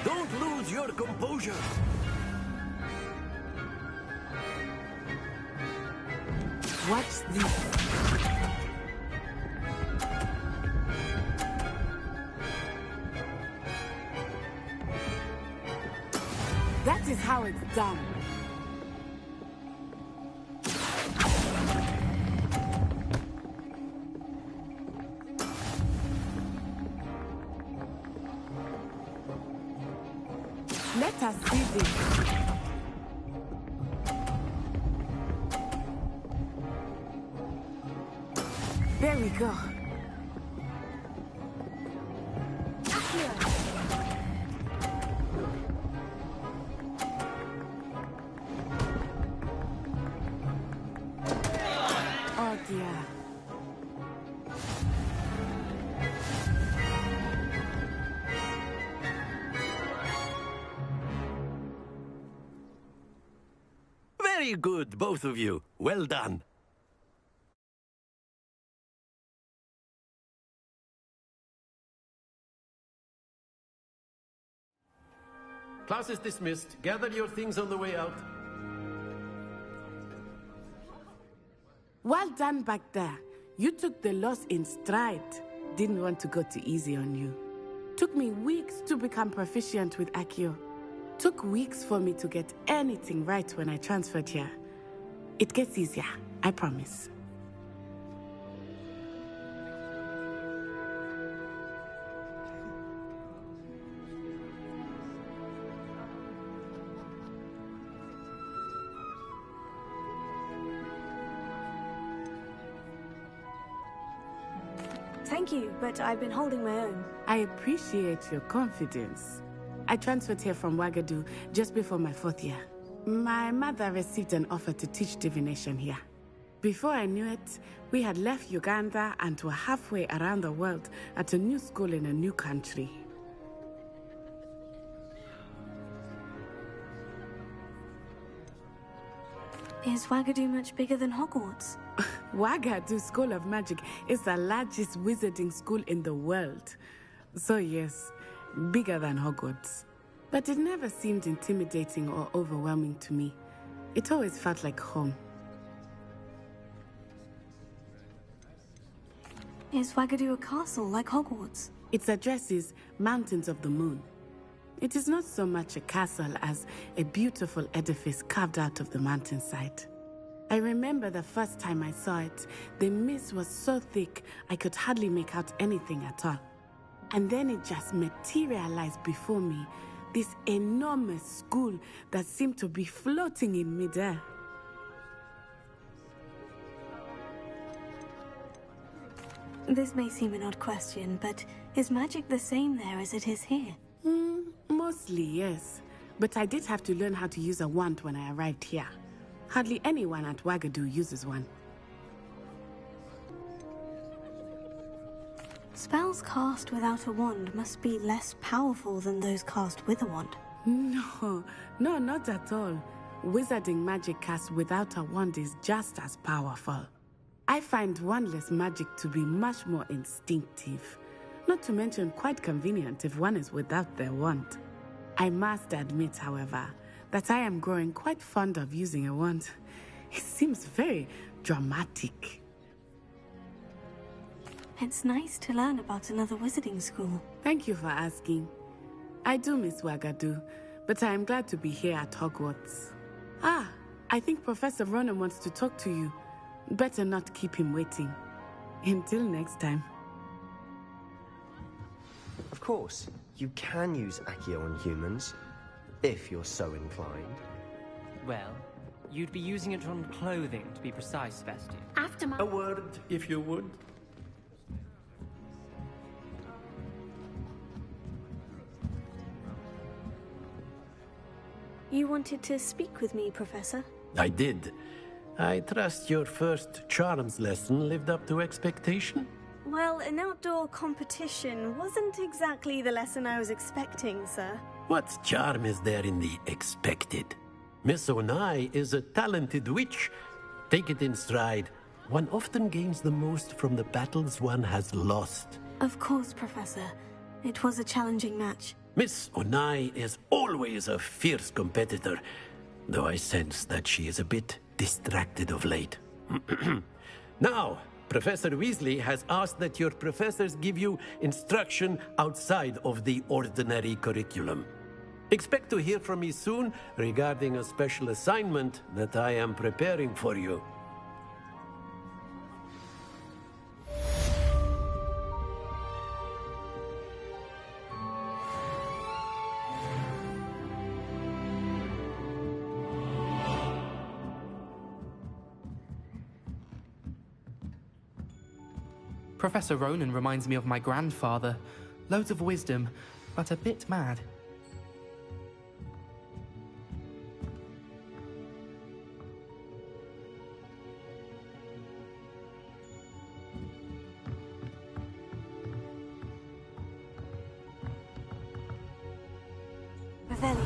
Don't lose your composure. Watch this. That is how it's done. Let us see this. There we go. Oh dear. Very good, both of you. Well done. Class is dismissed. Gather your things on the way out. Well done back there. You took the loss in stride. Didn't want to go too easy on you. Took me weeks to become proficient with Accio. Took weeks for me to get anything right when I transferred here. It gets easier, I promise. Thank you, but I've been holding my own. I appreciate your confidence. I transferred here from Ouagadougou just before my 4th year. My mother received an offer to teach divination here. Before I knew it, we had left Uganda and were halfway around the world at a new school in a new country. Is Ouagadougou much bigger than Hogwarts? Ouagadougou School of Magic is the largest wizarding school in the world. So yes, bigger than Hogwarts. But it never seemed intimidating or overwhelming to me. It always felt like home. Is Ouagadougou a castle like Hogwarts? Its address is Mountains of the Moon. It is not so much a castle as a beautiful edifice carved out of the mountainside. I remember the first time I saw it, the mist was so thick I could hardly make out anything at all. And then it just materialized before me, this enormous school that seemed to be floating in midair. This may seem an odd question, but is magic the same there as it is here? Mostly, yes. But I did have to learn how to use a wand when I arrived here. Hardly anyone at Ouagadougou uses one. Spells cast without a wand must be less powerful than those cast with a wand. No, not at all. Wizarding magic cast without a wand is just as powerful. I find wandless magic to be much more instinctive. Not to mention quite convenient if one is without their wand. I must admit, however, that I am growing quite fond of using a wand. It seems very dramatic. It's nice to learn about another wizarding school. Thank you for asking. I do miss Ouagadougou, but I am glad to be here at Hogwarts. Ah, I think Professor Ronan wants to talk to you. Better not keep him waiting. Until next time. Of course, you can use Accio on humans, if you're so inclined. Well, you'd be using it on clothing, to be precise, Vesti. After my... A word, if you would. You wanted to speak with me, Professor? I did. I trust your first charms lesson lived up to expectation? Well, an outdoor competition wasn't exactly the lesson I was expecting, sir. What charm is there in the expected? Miss Onai is a talented witch. Take it in stride. One often gains the most from the battles one has lost. Of course, Professor. It was a challenging match. Miss Onai is always a fierce competitor, though I sense that she is a bit distracted of late. Now, Professor Weasley has asked that your professors give you instruction outside of the ordinary curriculum. Expect to hear from me soon regarding a special assignment that I am preparing for you. Professor Ronan reminds me of my grandfather. Loads of wisdom, but a bit mad. Revelio.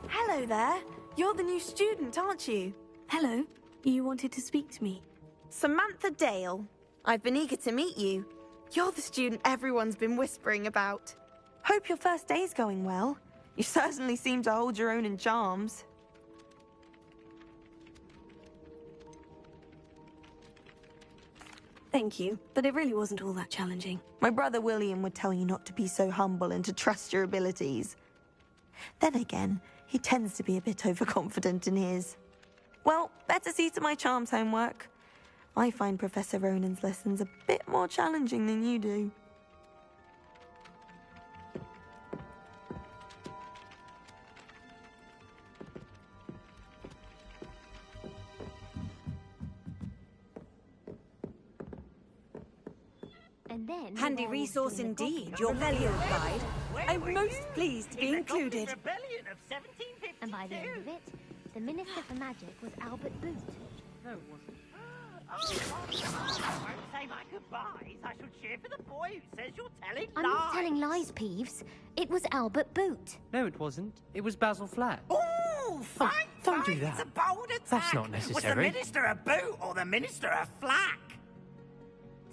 Hello there. You're the new student, aren't you? Hello. You wanted to speak to me? Samantha Dale. I've been eager to meet you. You're the student everyone's been whispering about. Hope your first day's going well. You certainly seem to hold your own in charms. Thank you, but it really wasn't all that challenging. My brother William would tell you not to be so humble and to trust your abilities. Then again, he tends to be a bit overconfident in his. Well, better see to my charms homework. I find Professor Ronan's lessons a bit more challenging than you do. And then Handy resource indeed, your Revelio guide. I'm most pleased to be included. And by the end of it, the Minister for Magic was Albert Boot. No, it wasn't. I won't say my goodbyes. I shall cheer for the boy who says you're telling I'm lies. not telling lies, Peeves. It was Albert Boot. No, it wasn't. It was Basil Flat. Ooh, fine, don't fine. do that. It's a bold attack. That's not necessary. Was the Minister a boot or the Minister a flack?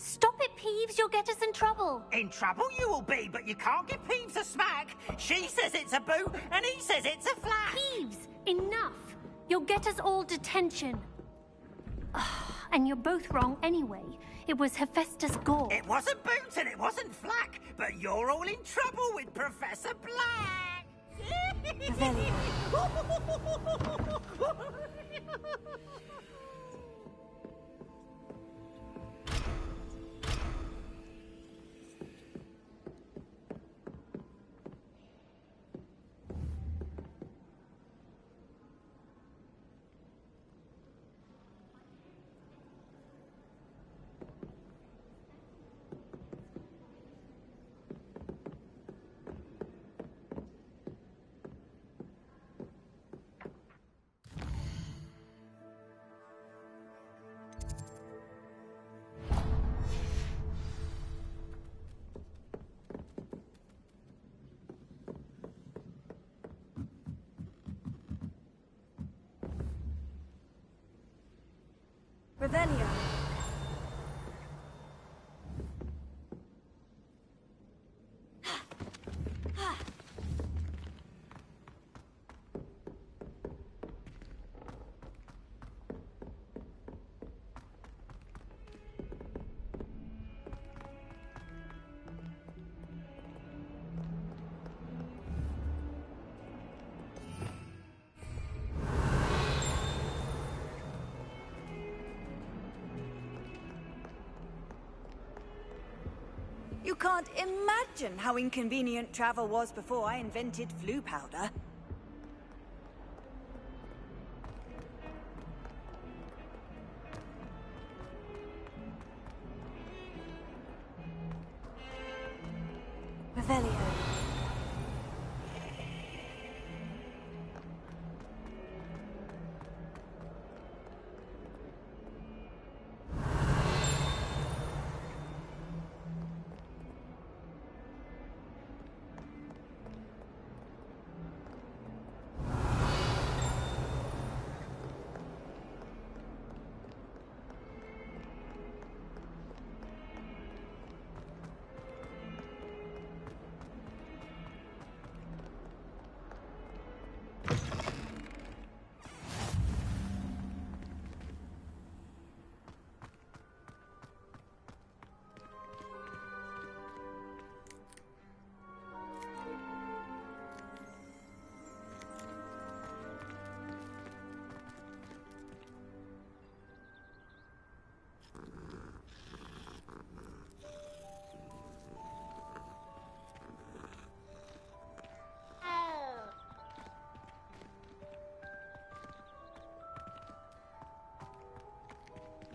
Stop it, Peeves. You'll get us in trouble. In trouble you will be, but you can't give Peeves a smack. She says it's a boot, and he says it's a flack. Peeves, enough. You'll get us all detention. And you're both wrong anyway. It was Hephaestus Gore. It wasn't boot and it wasn't flack, but you're all in trouble with Professor Black. Revelio. You can't imagine how inconvenient travel was before I invented flu powder. Revelio.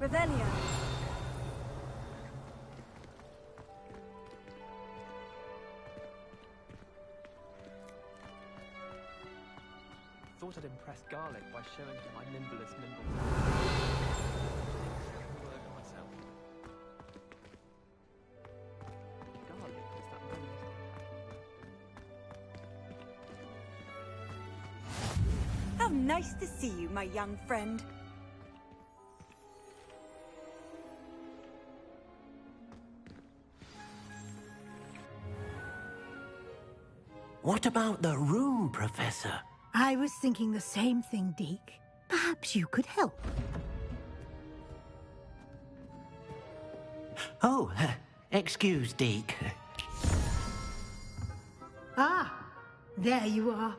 Revelio. Thought I'd impress Garlic by showing him my nimblest nimble. Word on myself. Garlic is that most How nice to see you, my young friend. What about the room, Professor? I was thinking the same thing, Deke. Perhaps you could help. Oh, excuse, Deke. Ah, there you are.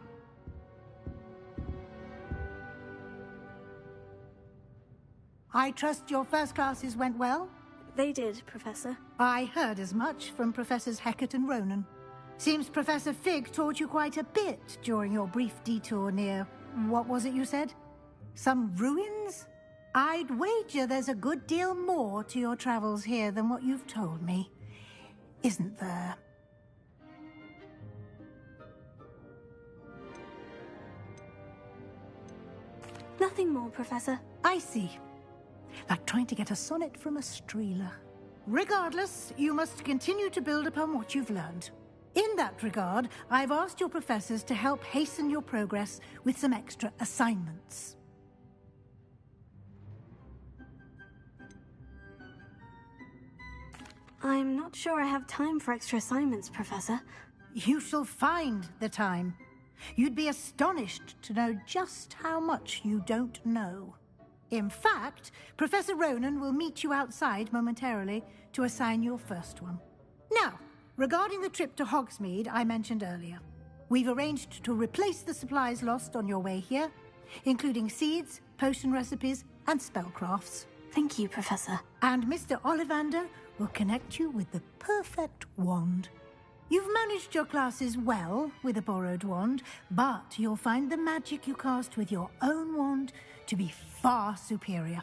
I trust your first classes went well? They did, Professor. I heard as much from Professors Hecat and Ronan. Seems Professor Fig taught you quite a bit during your brief detour near... what was it you said? Some ruins? I'd wager there's a good deal more to your travels here than what you've told me. Isn't there? Nothing more, Professor. I see. Like trying to get a sonnet from a streeler. Regardless, you must continue to build upon what you've learned. In that regard, I've asked your professors to help hasten your progress with some extra assignments. I'm not sure I have time for extra assignments, Professor. You shall find the time. You'd be astonished to know just how much you don't know. In fact, Professor Ronan will meet you outside momentarily to assign your first one. Now, regarding the trip to Hogsmeade I mentioned earlier, we've arranged to replace the supplies lost on your way here, including seeds, potion recipes, and spellcrafts. Thank you, Professor. And Mr. Ollivander will connect you with the perfect wand. You've managed your classes well with a borrowed wand, but you'll find the magic you cast with your own wand to be far superior.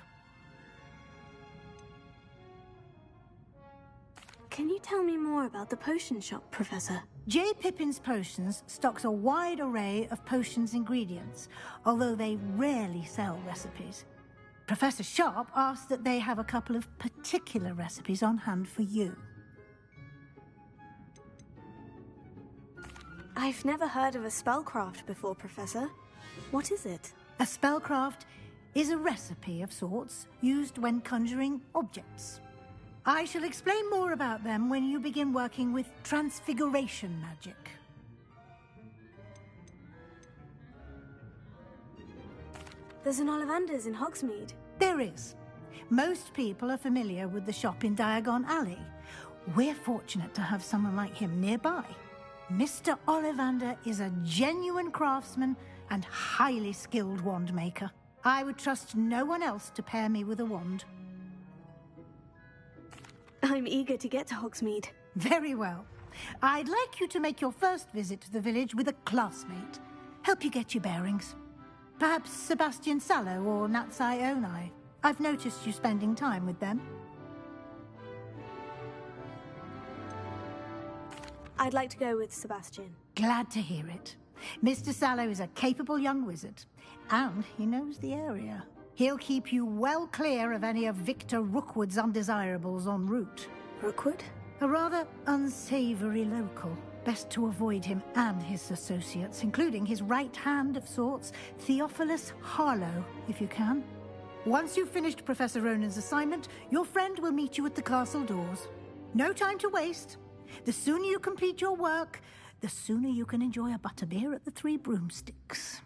Can you tell me more about the potion shop, Professor? J. Pippin's Potions stocks a wide array of potions ingredients, although they rarely sell recipes. Professor Sharp asked that they have a couple of particular recipes on hand for you. I've never heard of a spellcraft before, Professor. What is it? A spellcraft is a recipe of sorts used when conjuring objects. I shall explain more about them when you begin working with transfiguration magic. There's an Ollivander's in Hogsmeade. There is. Most people are familiar with the shop in Diagon Alley. We're fortunate to have someone like him nearby. Mr. Ollivander is a genuine craftsman and highly skilled wand maker. I would trust no one else to pair me with a wand. I'm eager to get to Hogsmeade. Very well. I'd like you to make your first visit to the village with a classmate. Help you get your bearings. Perhaps Sebastian Sallow or Natsai Onai. I've noticed you spending time with them. I'd like to go with Sebastian. Glad to hear it. Mr. Sallow is a capable young wizard, and he knows the area. He'll keep you well clear of any of Victor Rookwood's undesirables en route. Rookwood? A rather unsavory local. Best to avoid him and his associates, including his right hand of sorts, Theophilus Harlow, if you can. Once you've finished Professor Ronan's assignment, your friend will meet you at the castle doors. No time to waste. The sooner you complete your work, the sooner you can enjoy a butterbeer at the Three Broomsticks.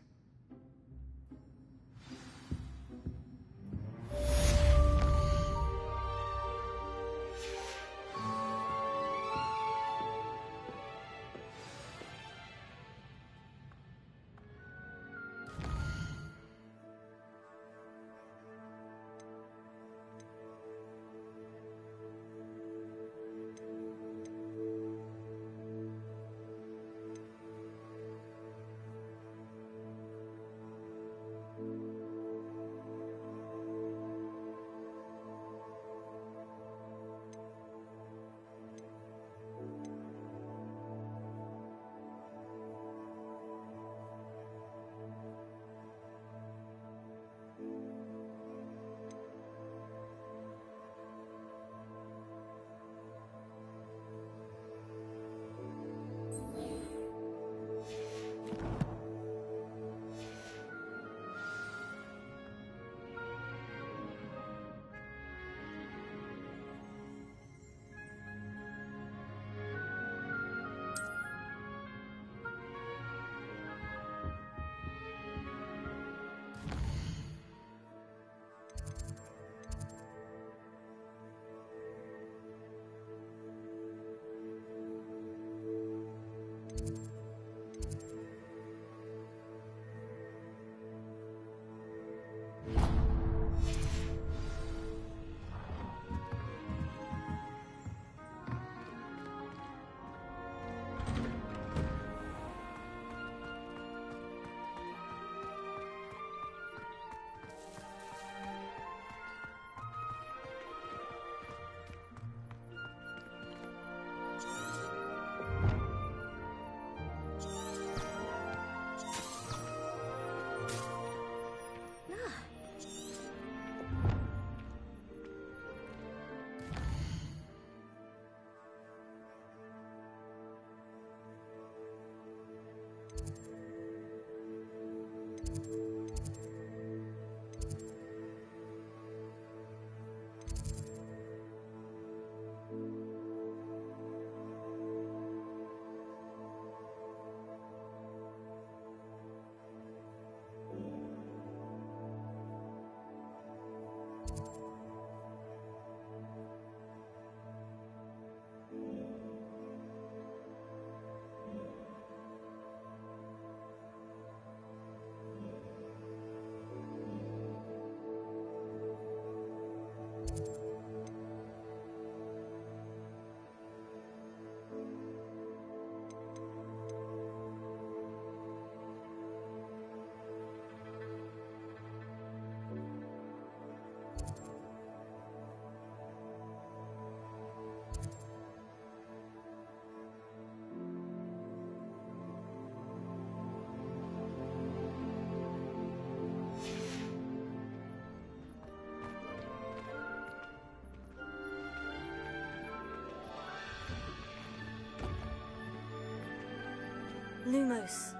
Lumos.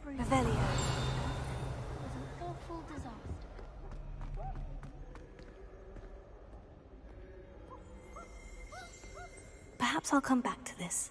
Revelio. It was an awful disaster. Perhaps I'll come back to this.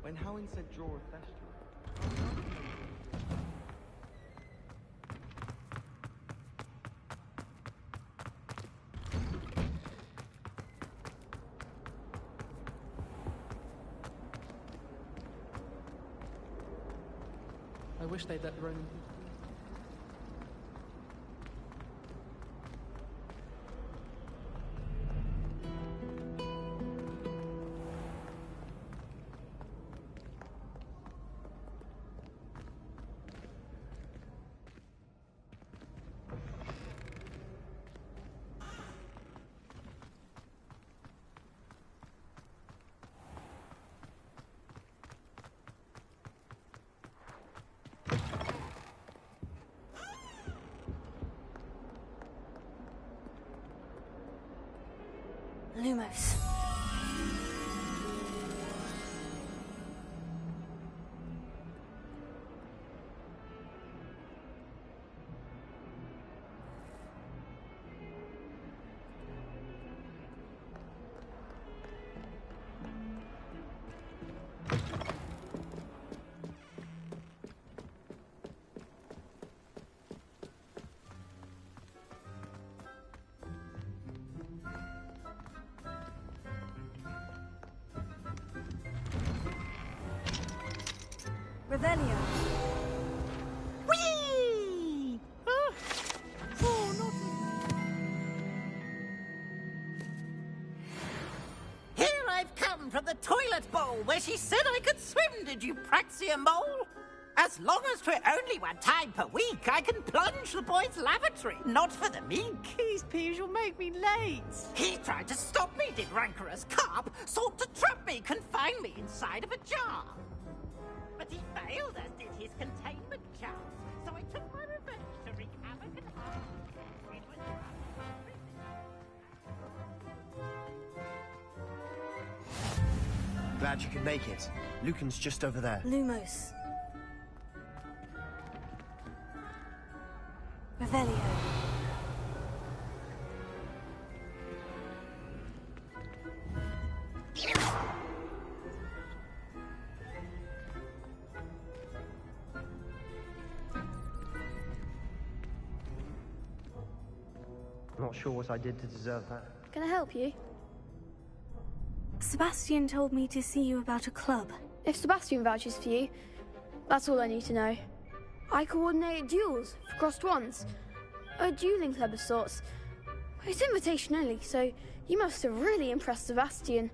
When Howin said draw a festival. I wish they'd let the Roman... Lumos. Revelio. Whee! Here I've come from the toilet bowl where she said I could swim, did you praxia mole? As long as 'twere only one time per week, I can plunge the boy's lavatory, not for the meek. These peeves will make me late. He tried to stop me, did rancorous carp, sought to trap me, confine me inside of a jar. But he failed, as did his containment charms, so I took my revenge to wreak havoc and harm. It was Glad you could make it. Lucan's just over there. Lumos. Revelio. Not sure what I did to deserve that. Can I help you? Sebastian told me to see you about a club. If Sebastian vouches for you, that's all I need to know. I coordinate duels for crossed wands. A dueling club of sorts. It's invitation only, so you must have really impressed Sebastian.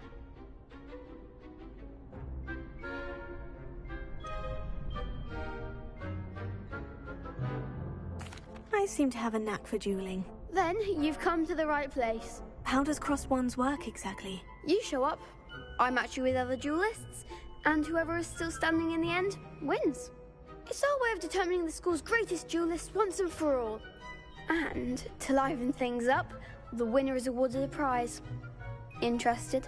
I seem to have a knack for dueling. Then you've come to the right place. How does crossed wands work exactly? You show up, I match you with other duelists, and whoever is still standing in the end wins. It's our way of determining the school's greatest duelist once and for all. And to liven things up, the winner is awarded a prize. Interested?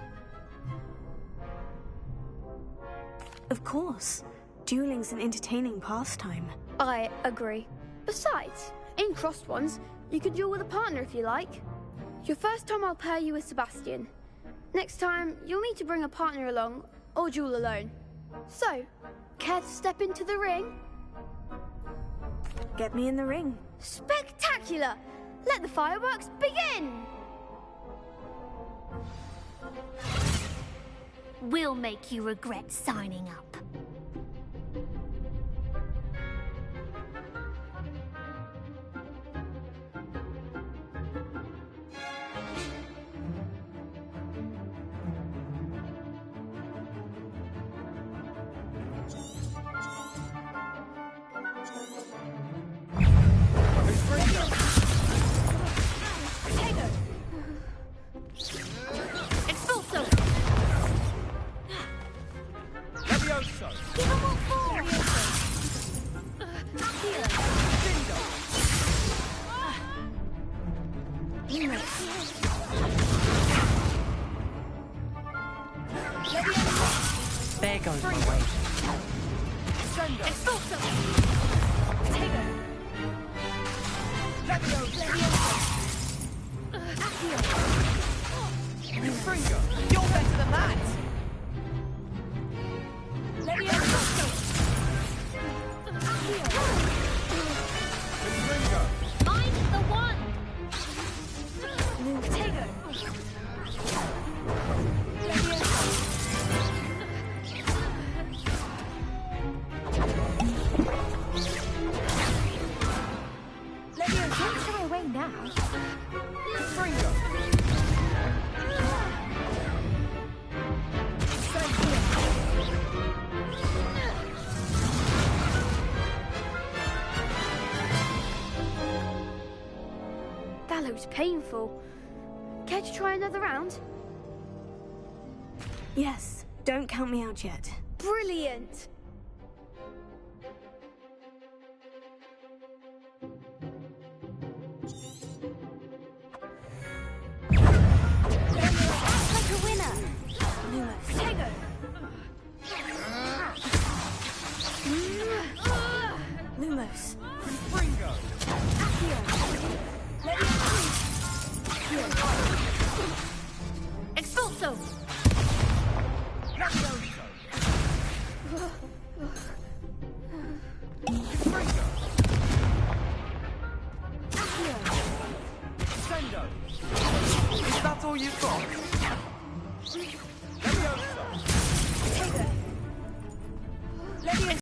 Of course. Dueling's an entertaining pastime. I agree. Besides, in crossed ones, you can duel with a partner if you like. Your first time I'll pair you with Sebastian. Next time, you'll need to bring a partner along, or duel alone. So, care to step into the ring? Get me in the ring. Spectacular! Let the fireworks begin! We'll make you regret signing up. There goes my way. You're better than that! I'm the one! Don't shy away now. That looks painful. Care to try another round? Yes, don't count me out yet. Brilliant! Like a winner! Lumos. Expulso! Is that all you've got?